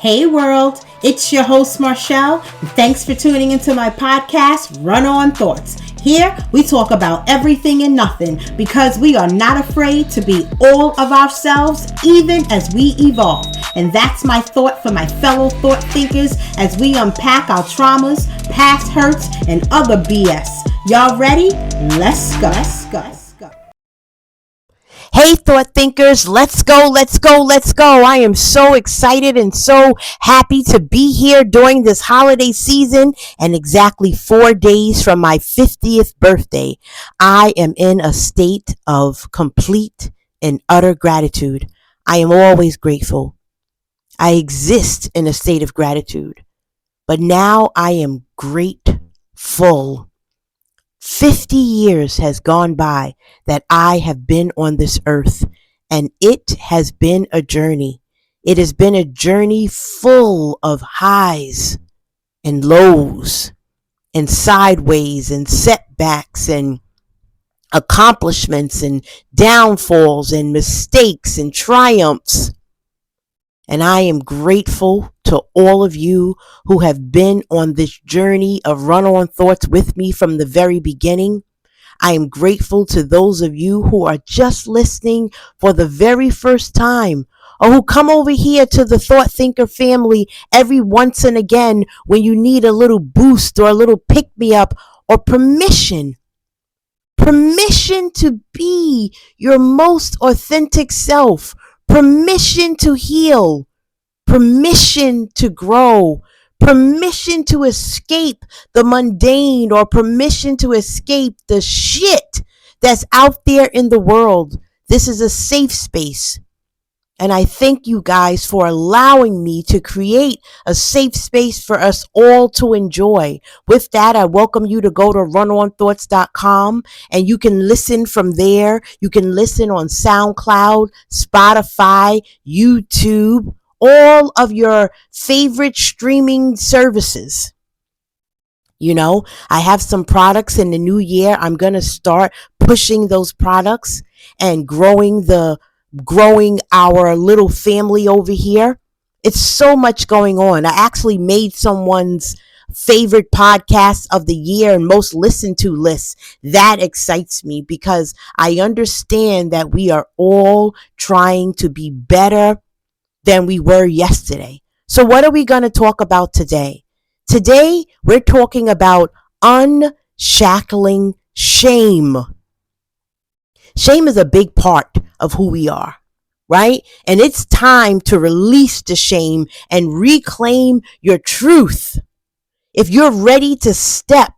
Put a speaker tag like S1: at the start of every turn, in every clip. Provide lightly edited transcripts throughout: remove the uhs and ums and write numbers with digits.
S1: Hey world, it's your host Marshall, and thanks for tuning into my podcast, runONthoughts. Here we talk about everything and nothing because we are not afraid to be all of ourselves even as we evolve. And that's my thought for my fellow thought thinkers as we unpack our traumas, past hurts, and other BS. Y'all ready? Let's go.
S2: Hey, thought thinkers, let's go. I am so excited and so happy to be here during this holiday season and exactly 4 days from my 50th birthday. I am in a state of complete and utter gratitude. I am always grateful. I exist in a state of gratitude, but now I am grateful. 50 years has gone by that I have been on this earth, and it has been a journey. It has been a journey full of highs and lows and sideways and setbacks and accomplishments and downfalls and mistakes and triumphs. And I am grateful to all of you who have been on this journey of runONthoughts with me from the very beginning. I am grateful to those of you who are just listening for the very first time, or who come over here to the Thought Thinker family every once and again when you need a little boost or a little pick-me-up or permission. Permission to be your most authentic self. Permission to heal, permission to grow, permission to escape the mundane, or permission to escape the shit that's out there in the world. This is a safe space. And I thank you guys for allowing me to create a safe space for us all to enjoy. With that, I welcome you to go to runONthoughts.com and you can listen from there. You can listen on SoundCloud, Spotify, YouTube, all of your favorite streaming services. You know, I have some products in the new year. I'm going to start pushing those products and growing our little family over here. It's so much going on. I actually made someone's favorite podcast of the year and most listened to list. That excites me because I understand that we are all trying to be better than we were yesterday. So what are we going to talk about today? Today, we're talking about unshackling shame. Shame is a big part of who we are, right? And it's time to release the shame and reclaim your truth. If you're ready to step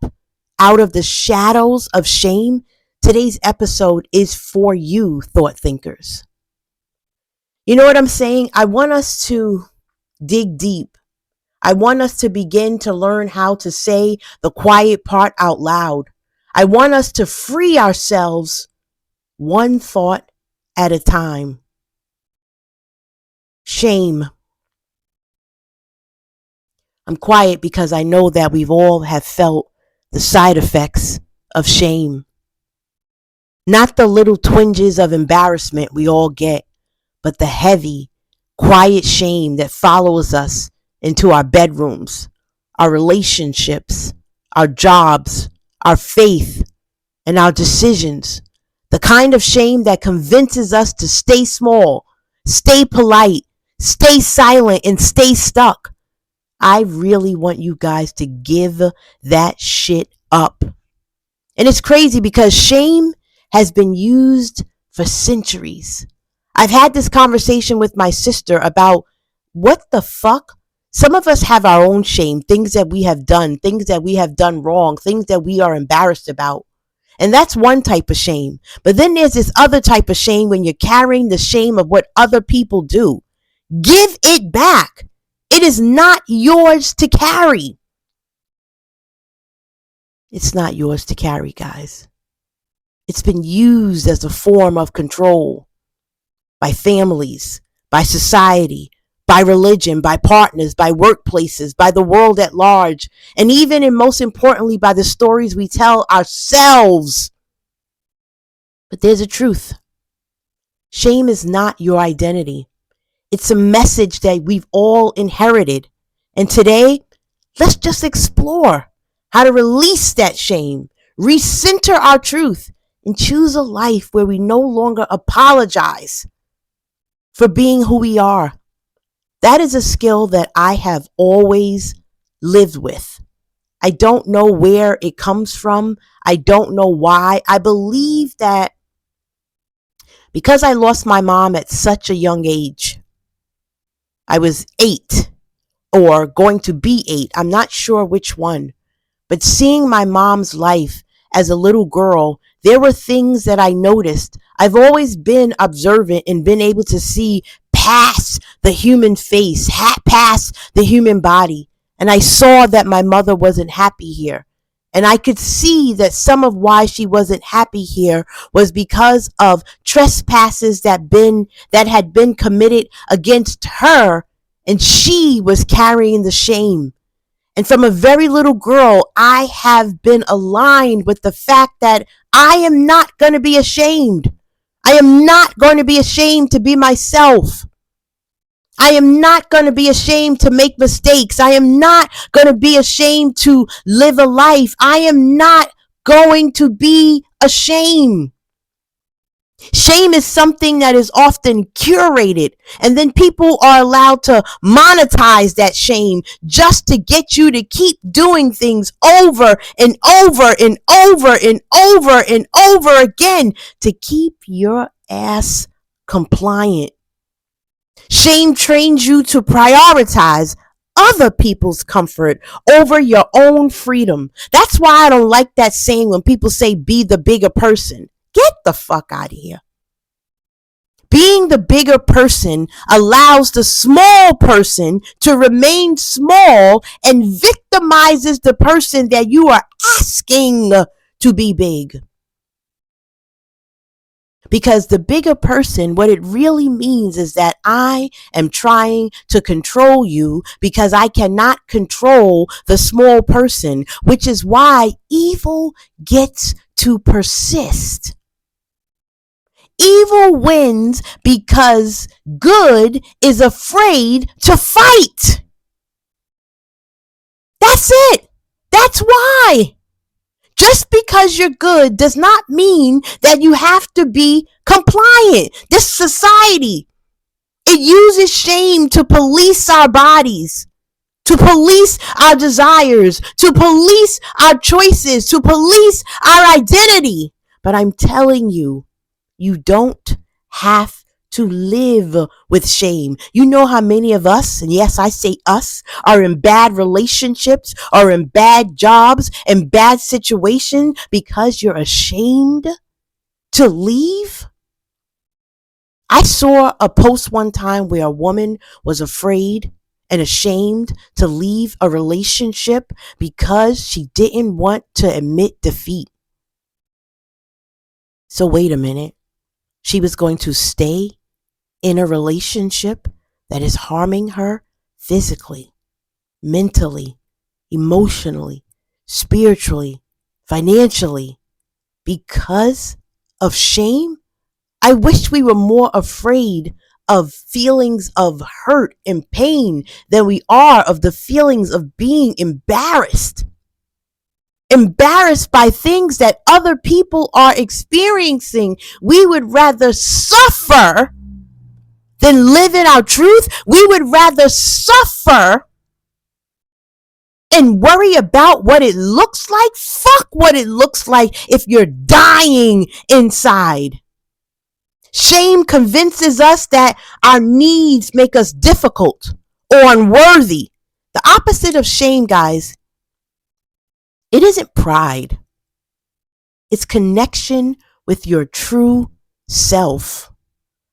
S2: out of the shadows of shame, today's episode is for you, thought thinkers. You know what I'm saying? I want us to dig deep. I want us to begin to learn how to say the quiet part out loud. I want us to free ourselves one thought at a time. Shame. I'm quiet because I know that we've all have felt the side effects of shame. Not the little twinges of embarrassment we all get, but the heavy, quiet shame that follows us into our bedrooms, our relationships, our jobs, our faith, and our decisions. The kind of shame that convinces us to stay small, stay polite, stay silent, and stay stuck. I really want you guys to give that shit up. And it's crazy because shame has been used for centuries. I've had this conversation with my sister about what the fuck? Some of us have our own shame, things that we have done wrong, things that we are embarrassed about. And that's one type of shame. But then there's this other type of shame when you're carrying the shame of what other people do. Give it back. It is not yours to carry. It's not yours to carry, guys. It's been used as a form of control by families, by society, by religion, by partners, by workplaces, by the world at large, and even and most importantly, by the stories we tell ourselves. But there's a truth. Shame is not your identity. It's a message that we've all inherited. And today, let's just explore how to release that shame, recenter our truth, and choose a life where we no longer apologize for being who we are. That is a skill that I have always lived with. I don't know where it comes from. I don't know why. I believe that because I lost my mom at such a young age, I was 8 or going to be 8. I'm not sure which one. But seeing my mom's life as a little girl, there were things that I noticed. I've always been observant and been able to see past the human face, past the human body. And I saw that my mother wasn't happy here. And I could see that some of why she wasn't happy here was because of trespasses that had been committed against her, and she was carrying the shame. And from a very little girl, I have been aligned with the fact that I am not going to be ashamed. I am not going to be ashamed to be myself. I am not going to be ashamed to make mistakes. I am not going to be ashamed to live a life. I am not going to be ashamed. Shame is something that is often curated, and then people are allowed to monetize that shame just to get you to keep doing things over and over and over and over and over again to keep your ass compliant. Shame trains you to prioritize other people's comfort over your own freedom. That's why I don't like that saying when people say be the bigger person. Get the fuck out of here. Being the bigger person allows the small person to remain small and victimizes the person that you are asking to be big. Because the bigger person, what it really means is that I am trying to control you because I cannot control the small person, which is why evil gets to persist. Evil wins because good is afraid to fight. That's it. That's why. Just because you're good does not mean that you have to be compliant. This society, it uses shame to police our bodies, to police our desires, to police our choices, to police our identity. But I'm telling you, you don't have to live with shame. You know how many of us, and yes, I say us, are in bad relationships, are in bad jobs, and bad situations because you're ashamed to leave? I saw a post one time where a woman was afraid and ashamed to leave a relationship because she didn't want to admit defeat. So wait a minute. She was going to stay in a relationship that is harming her physically, mentally, emotionally, spiritually, financially, because of shame? I wish we were more afraid of feelings of hurt and pain than we are of the feelings of being embarrassed. Embarrassed by things that other people are experiencing. We would rather suffer than live in our truth. We would rather suffer and worry about what it looks like. Fuck what it looks like if you're dying inside. Shame convinces us that our needs make us difficult or unworthy. The opposite of shame, guys, it isn't pride. It's connection with your true self.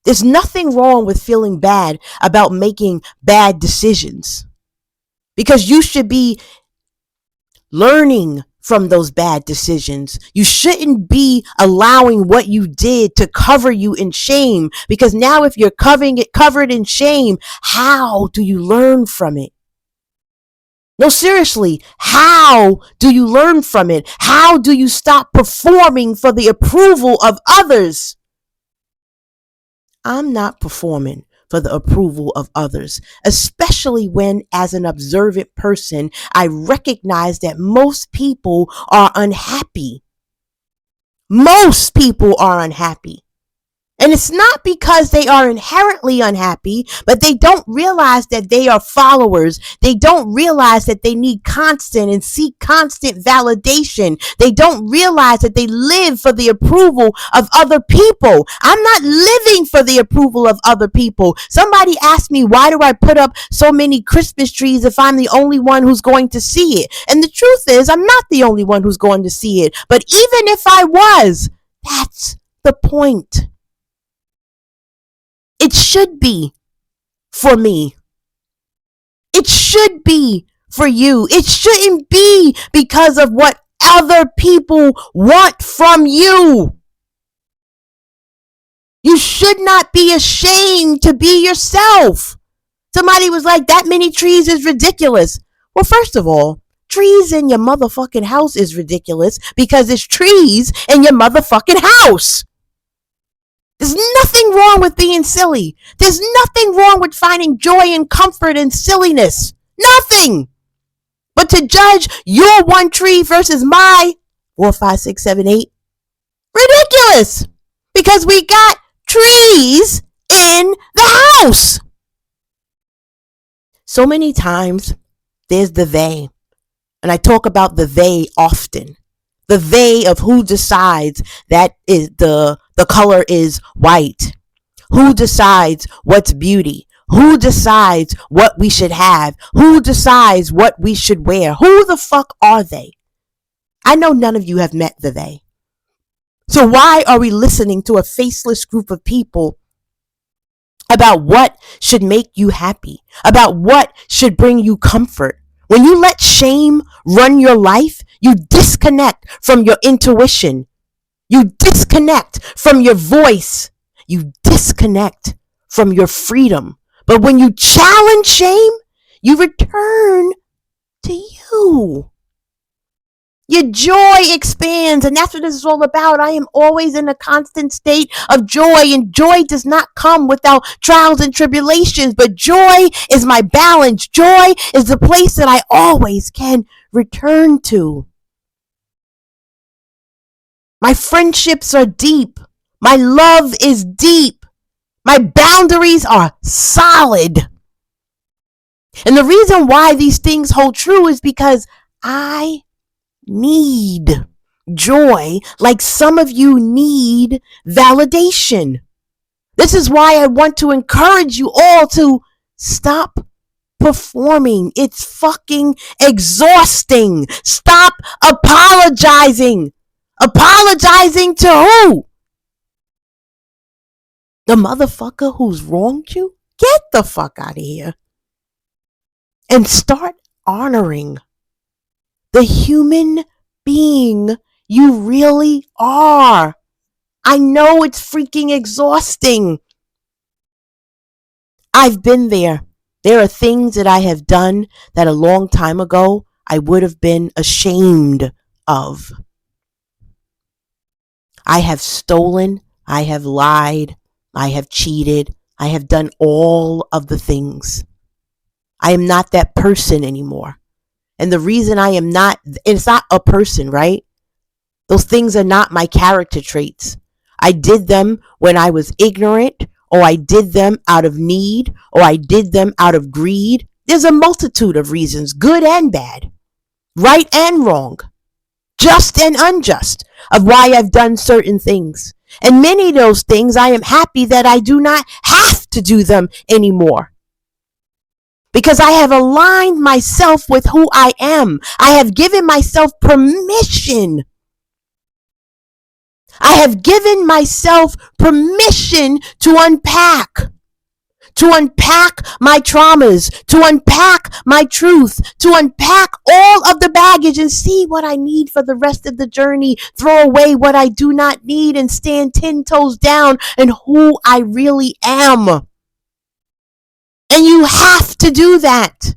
S2: There's nothing wrong with feeling bad about making bad decisions, because you should be learning from those bad decisions. You shouldn't be allowing what you did to cover you in shame, because now if you're covered in shame, how do you learn from it? No, seriously, how do you learn from it? How do you stop performing for the approval of others? I'm not performing for the approval of others, especially when, as an observant person, I recognize that most people are unhappy. Most people are unhappy. And it's not because they are inherently unhappy, but they don't realize that they are followers. They don't realize that they need constant and seek constant validation. They don't realize that they live for the approval of other people. I'm not living for the approval of other people. Somebody asked me, why do I put up so many Christmas trees if I'm the only one who's going to see it? And the truth is, I'm not the only one who's going to see it. But even if I was, that's the point. It should be for me. It should be for you. It shouldn't be because of what other people want from you. You should not be ashamed to be yourself. Somebody was like, that many trees is ridiculous. Well, first of all, trees in your motherfucking house is ridiculous because it's trees in your motherfucking house. There's nothing wrong with being silly. There's nothing wrong with finding joy and comfort in silliness. Nothing. But to judge your one tree versus my 4, 5, 6, 7, 8, ridiculous. Because we got trees in the house. So many times there's the they. And I talk about the they often. The they of who decides that is the color is white. Who decides what's beauty? Who decides what we should have? Who decides what we should wear? Who the fuck are they? I know none of you have met the they. So why are we listening to a faceless group of people about what should make you happy? About what should bring you comfort? When you let shame run your life, you disconnect from your intuition. You disconnect from your voice. You disconnect from your freedom. But when you challenge shame, you return to you. Your joy expands, and that's what this is all about. I am always in a constant state of joy, and joy does not come without trials and tribulations, but joy is my balance. Joy is the place that I always can return to. My friendships are deep. My love is deep. My boundaries are solid. And the reason why these things hold true is because I need joy like some of you need validation. This is why I want to encourage you all to stop performing. It's fucking exhausting. Stop apologizing. Apologizing to who? The motherfucker who's wronged you? Get the fuck out of here. And start honoring the human being you really are. I know it's freaking exhausting. I've been there. There are things that I have done that a long time ago I would have been ashamed of. I have stolen, I have lied, I have cheated, I have done all of the things. I am not that person anymore. And the reason I am not, it's not a person, right? Those things are not my character traits. I did them when I was ignorant, or I did them out of need, or I did them out of greed. There's a multitude of reasons, good and bad, right and wrong, just and unjust, of why I've done certain things. And many of those things, I am happy that I do not have to do them anymore. Because I have aligned myself with who I am. I have given myself permission. I have given myself permission to unpack my traumas, to unpack my truth, to unpack all of the baggage and see what I need for the rest of the journey, throw away what I do not need and stand 10 toes down in who I really am. And you have to do that.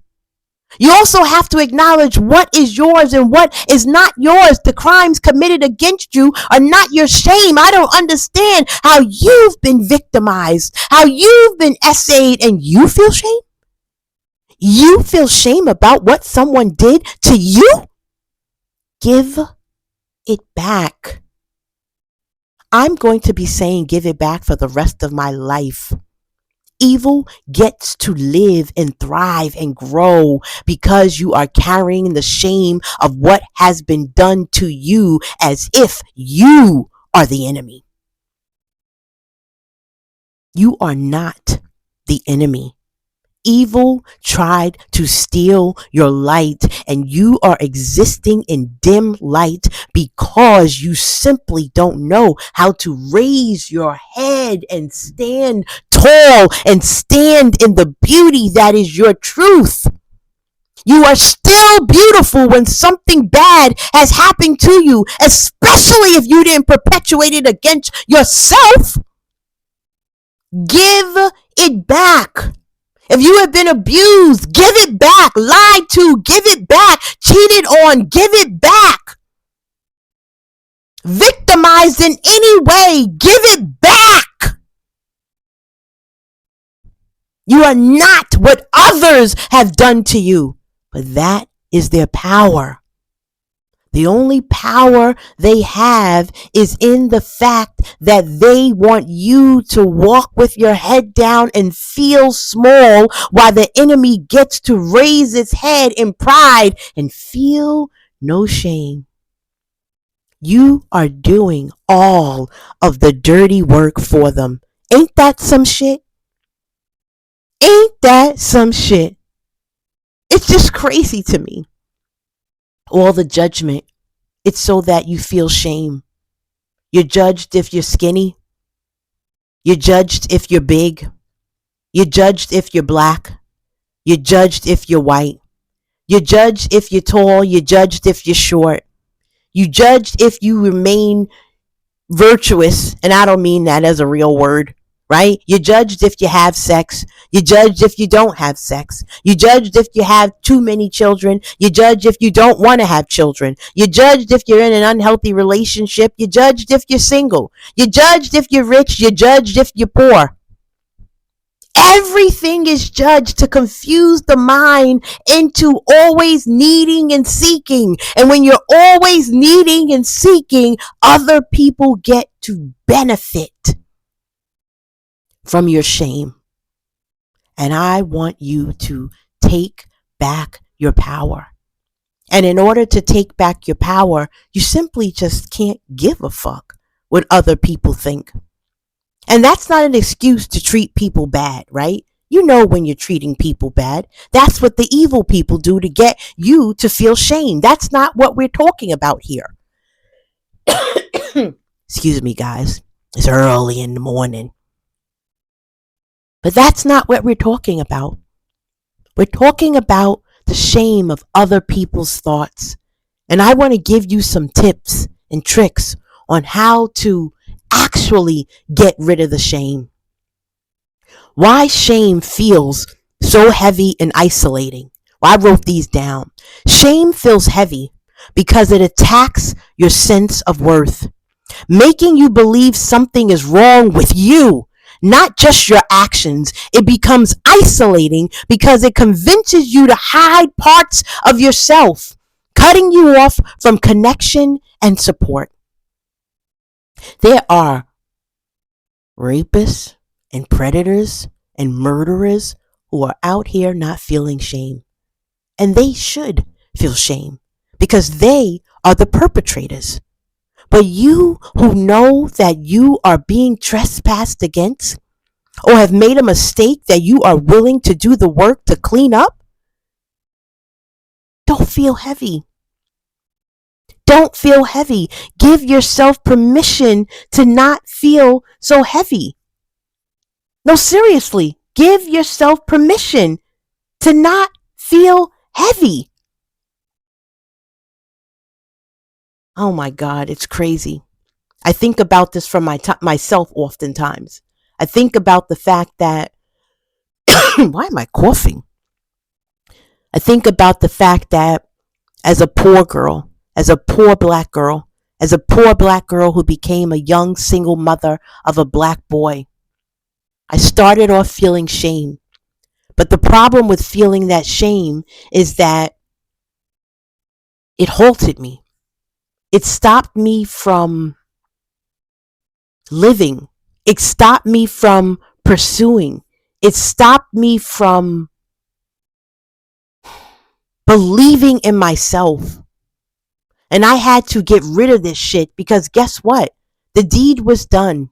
S2: You also have to acknowledge what is yours and what is not yours. The crimes committed against you are not your shame. I don't understand how you've been victimized, how you've been essayed, and you feel shame? You feel shame about what someone did to you? Give it back. I'm going to be saying give it back for the rest of my life. Evil gets to live and thrive and grow because you are carrying the shame of what has been done to you as if you are the enemy. You are not the enemy. Evil tried to steal your light, and you are existing in dim light because you simply don't know how to raise your head and stand tall and stand in the beauty that is your truth. You are still beautiful when something bad has happened to you, especially if you didn't perpetuate it against yourself. Give it back. If you have been abused, give it back. Lied to, give it back. Cheated on, give it back. Victimized in any way, give it back. You are not what others have done to you, but that is their power. The only power they have is in the fact that they want you to walk with your head down and feel small while the enemy gets to raise its head in pride and feel no shame. You are doing all of the dirty work for them. Ain't that some shit? Ain't that some shit? It's just crazy to me. All the judgment. It's so that you feel shame. You're judged if you're skinny. You're judged if you're big. You're judged if you're black. You're judged if you're white. You're judged if you're tall. You're judged if you're short. You judged if you remain virtuous, and I don't mean that as a real word, right? You're judged if you have sex. You're judged if you don't have sex. You're judged if you have too many children. You're judged if you don't want to have children. You're judged if you're in an unhealthy relationship. You're judged if you're single. You're judged if you're rich. You're judged if you're poor. Everything is judged to confuse the mind into always needing and seeking. And when you're always needing and seeking, other people get to benefit from your shame. And I want you to take back your power. And in order to take back your power, you simply just can't give a fuck what other people think. And that's not an excuse to treat people bad, right? You know when you're treating people bad. That's what the evil people do to get you to feel shame. That's not what we're talking about here. Excuse me, guys. It's early in the morning. But that's not what we're talking about. We're talking about the shame of other people's thoughts. And I want to give you some tips and tricks on how to actually get rid of the shame. Why shame feels so heavy and isolating. Well, I wrote these down. Shame feels heavy because it attacks your sense of worth, making you believe something is wrong with you, not just your actions. It becomes isolating because it convinces you to hide parts of yourself, cutting you off from connection and support. There are rapists and predators and murderers who are out here not feeling shame. And they should feel shame because they are the perpetrators. But you who know that you are being trespassed against or have made a mistake that you are willing to do the work to clean up, don't feel heavy. Don't feel heavy. Give yourself permission to not feel so heavy. No, seriously, give yourself permission to not feel heavy. Oh my God, it's crazy. I think about this from myself oftentimes. I think about the fact that, why am I coughing? I think about the fact that as a poor girl, as a poor black girl, as a poor black girl who became a young single mother of a black boy, I started off feeling shame. But the problem with feeling that shame is that it halted me. It stopped me from living. It stopped me from pursuing. It stopped me from believing in myself. And I had to get rid of this shit because guess what? The deed was done.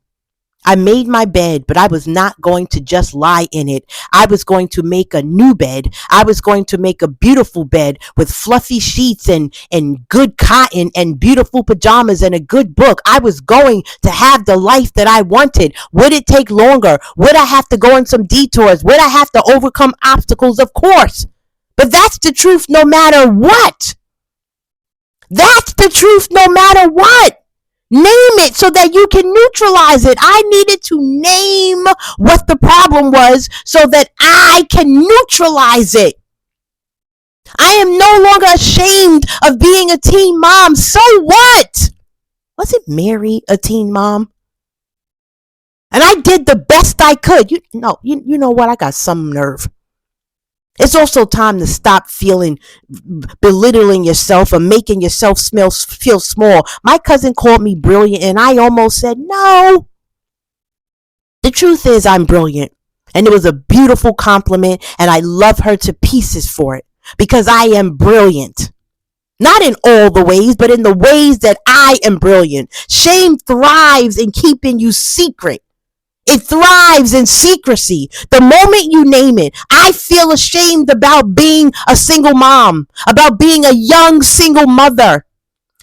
S2: I made my bed, but I was not going to just lie in it. I was going to make a new bed. I was going to make a beautiful bed with fluffy sheets and good cotton and beautiful pajamas and a good book. I was going to have the life that I wanted. Would it take longer? Would I have to go on some detours? Would I have to overcome obstacles? Of course. But that's the truth no matter what. That's the truth no matter what. Name it so that you can neutralize it. I needed to name what the problem was so that I can neutralize it. I am no longer ashamed of being a teen mom. So what? Wasn't Mary a teen mom? And I did the best I could. You know what? I got some nerve. It's also time to stop belittling yourself or making yourself feel small. My cousin called me brilliant and I almost said no. The truth is I'm brilliant. And it was a beautiful compliment and I love her to pieces for it because I am brilliant. Not in all the ways, but in the ways that I am brilliant. Shame thrives in keeping you secret. It thrives in secrecy. The moment you name it, I feel ashamed about being a single mom, about being a young single mother.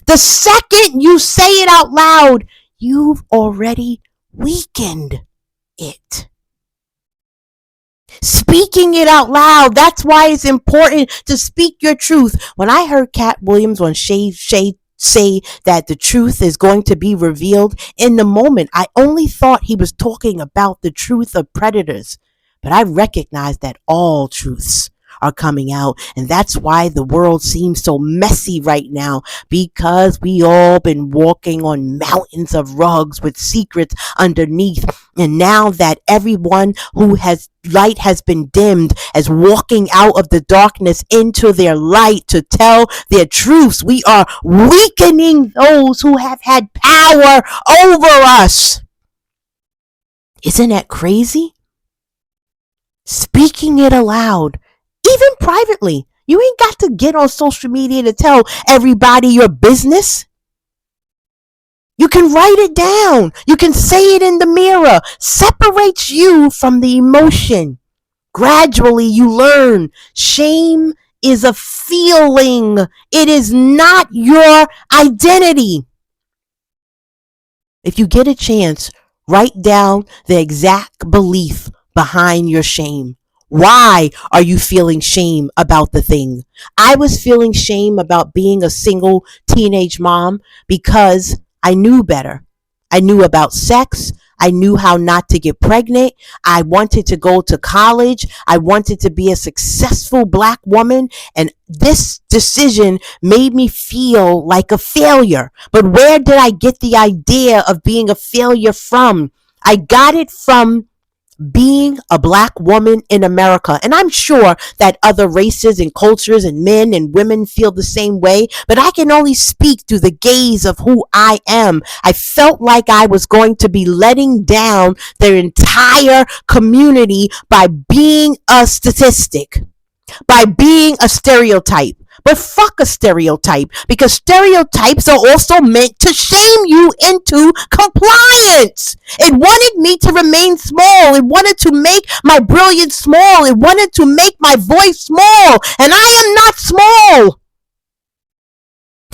S2: The second you say it out loud, you've already weakened it. Speaking it out loud, that's why it's important to speak your truth. When I heard Cat Williams on Shade say that the truth is going to be revealed, in the moment, I only thought he was talking about the truth of predators. But I recognize that all truths are coming out. And that's why the world seems so messy right now, because we all been walking on mountains of rugs with secrets underneath. And now that everyone who has light has been dimmed as walking out of the darkness into their light to tell their truths, we are weakening those who have had power over us. Isn't that crazy? Speaking it aloud, even privately. You ain't got to get on social media to tell everybody your business. You can write it down. You can say it in the mirror. Separates you from the emotion. Gradually, you learn shame is a feeling. It is not your identity. If you get a chance, write down the exact belief behind your shame. Why are you feeling shame about the thing? I was feeling shame about being a single teenage mom because I knew better. I knew about sex. I knew how not to get pregnant. I wanted to go to college. I wanted to be a successful black woman. And this decision made me feel like a failure. But where did I get the idea of being a failure from? I got it from being a black woman in America. And I'm sure that other races and cultures and men and women feel the same way, but I can only speak through the gaze of who I am. I felt like I was going to be letting down their entire community by being a statistic, by being a stereotype. But fuck a stereotype, because stereotypes are also meant to shame you into compliance. It wanted me to remain small. It wanted to make my brilliance small. It wanted to make my voice small. And I am not small.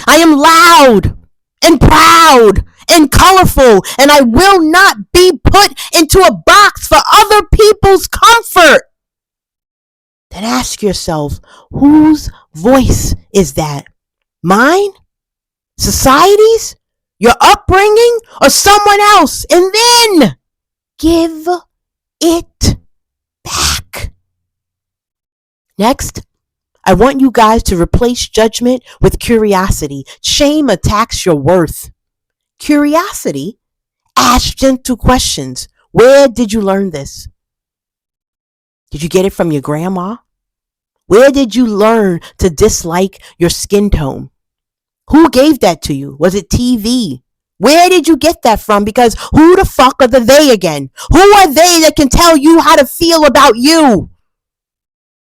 S2: I am loud and proud and colorful, and I will not be put into a box for other people's comfort. Then ask yourself, whose voice is that? Mine? Society's? Your upbringing? Or someone else? And then give it back. Next, I want you guys to replace judgment with curiosity. Shame attacks your worth. Curiosity asks gentle questions. Where did you learn this? Did you get it from your grandma? Where did you learn to dislike your skin tone? Who gave that to you? Was it TV? Where did you get that from? Because who the fuck are the they again? Who are they that can tell you how to feel about you?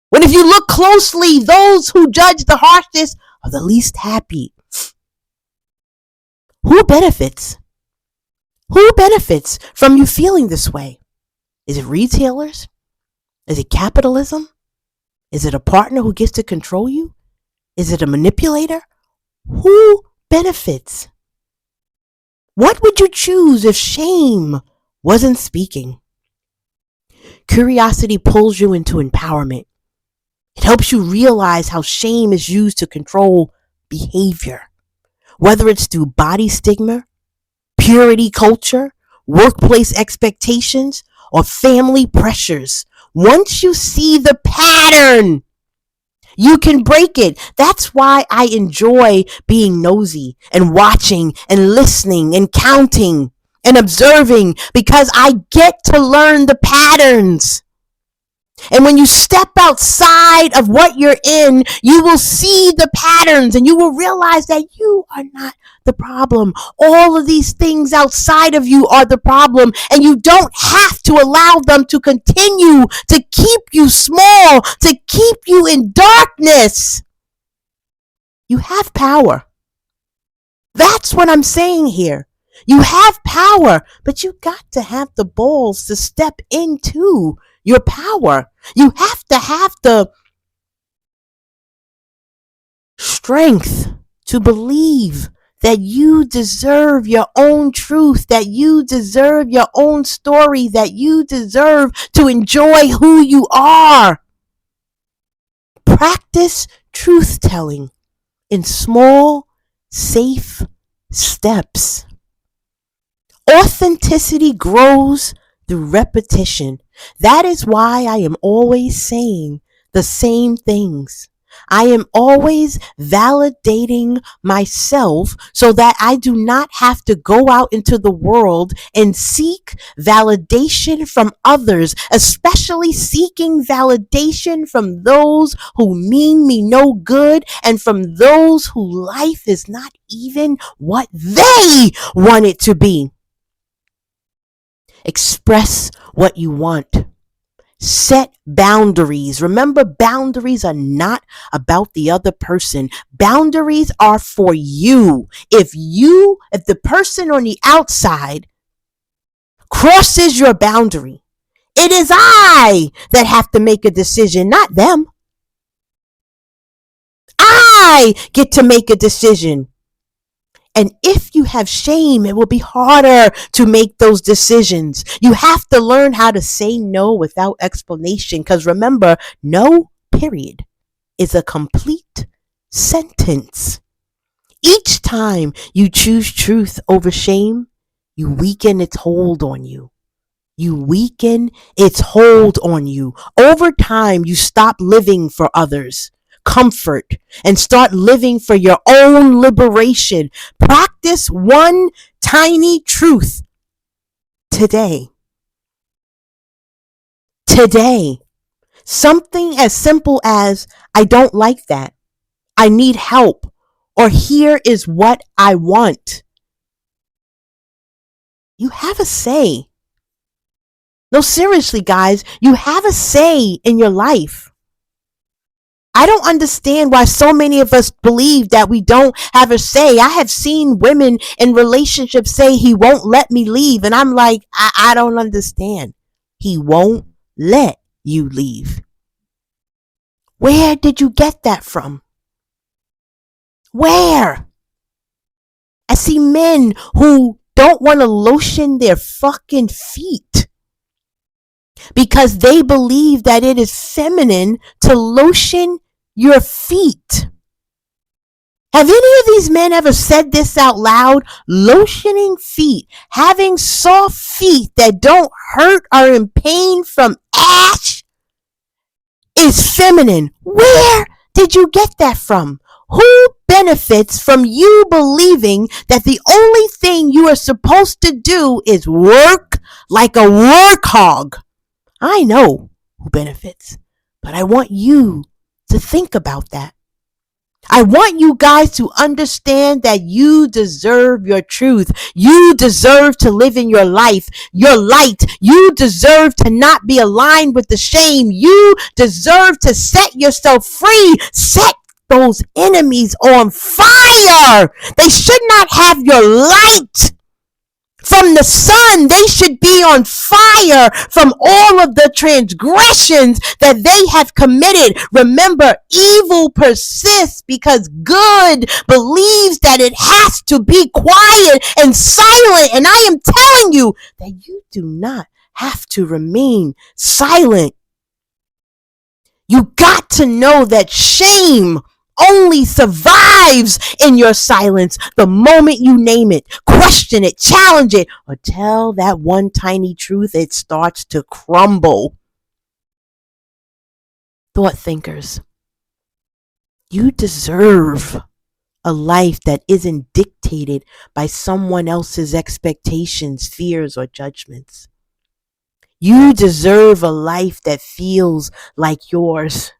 S2: When if you look closely, those who judge the harshest are the least happy. Who benefits? Who benefits from you feeling this way? Is it retailers? Is it capitalism? Is it a partner who gets to control you? Is it a manipulator? Who benefits? What would you choose if shame wasn't speaking? Curiosity pulls you into empowerment. It helps you realize how shame is used to control behavior, whether it's through body stigma, purity culture, workplace expectations, or family pressures. Once you see the pattern, you can break it. That's why I enjoy being nosy and watching and listening and counting and observing, because I get to learn the patterns. And when you step outside of what you're in, you will see the patterns and you will realize that you are not the problem. All of these things outside of you are the problem, and you don't have to allow them to continue to keep you small, to keep you in darkness. You have power. That's what I'm saying here. You have power, but you got to have the balls to step into your power. You have to have the strength to believe that you deserve your own truth, that you deserve your own story, that you deserve to enjoy who you are. Practice truth telling in small, safe steps. Authenticity grows through repetition. That is why I am always saying the same things. I am always validating myself so that I do not have to go out into the world and seek validation from others, especially seeking validation from those who mean me no good and from those whose life is not even what they want it to be. Express what you want. Set boundaries. Remember, boundaries are not about the other person. Boundaries are for you. If the person on the outside crosses your boundary, it is I that have to make a decision, not them. I get to make a decision. And if you have shame, it will be harder to make those decisions. You have to learn how to say no without explanation. Because remember, no, period, is a complete sentence. Each time you choose truth over shame, you weaken its hold on you. You weaken its hold on you. Over time, you stop living for others' comfort and start living for your own liberation. Practice one tiny truth today. Today. Something as simple as, I don't like that. I need help. Or here is what I want. You have a say. No, seriously, guys, you have a say in your life. I don't understand why so many of us believe that we don't have a say. I have seen women in relationships say, he won't let me leave. And I'm like, I don't understand. He won't let you leave. Where did you get that from? Where? I see men who don't want to lotion their fucking feet because they believe that it is feminine to lotion your feet. Have any of these men ever said this out loud? Lotioning feet, having soft feet that don't hurt or in pain from ash is feminine. Where did you get that from? Who benefits from you believing that the only thing you are supposed to do is work like a work hog? I know who benefits, but I want you to think about that. I want you guys to understand that you deserve your truth. You deserve to live in your life, your light. You deserve to not be aligned with the shame. You deserve to set yourself free. Set those enemies on fire. They should not have your light. From the sun, they should be on fire from all of the transgressions that they have committed. Remember, evil persists because good believes that it has to be quiet and silent. And I am telling you that you do not have to remain silent. You got to know that shame only survives in your silence the moment you name it, question it, challenge it, or tell that one tiny truth, it starts to crumble. Thought thinkers, you deserve a life that isn't dictated by someone else's expectations, fears, or judgments. You deserve a life that feels like yours.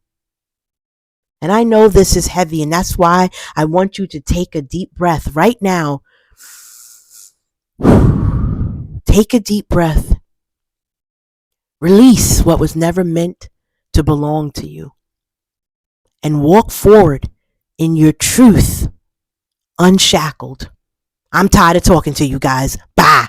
S2: And I know this is heavy, and that's why I want you to take a deep breath right now. Take a deep breath. Release what was never meant to belong to you. And walk forward in your truth, unshackled. I'm tired of talking to you guys. Bye.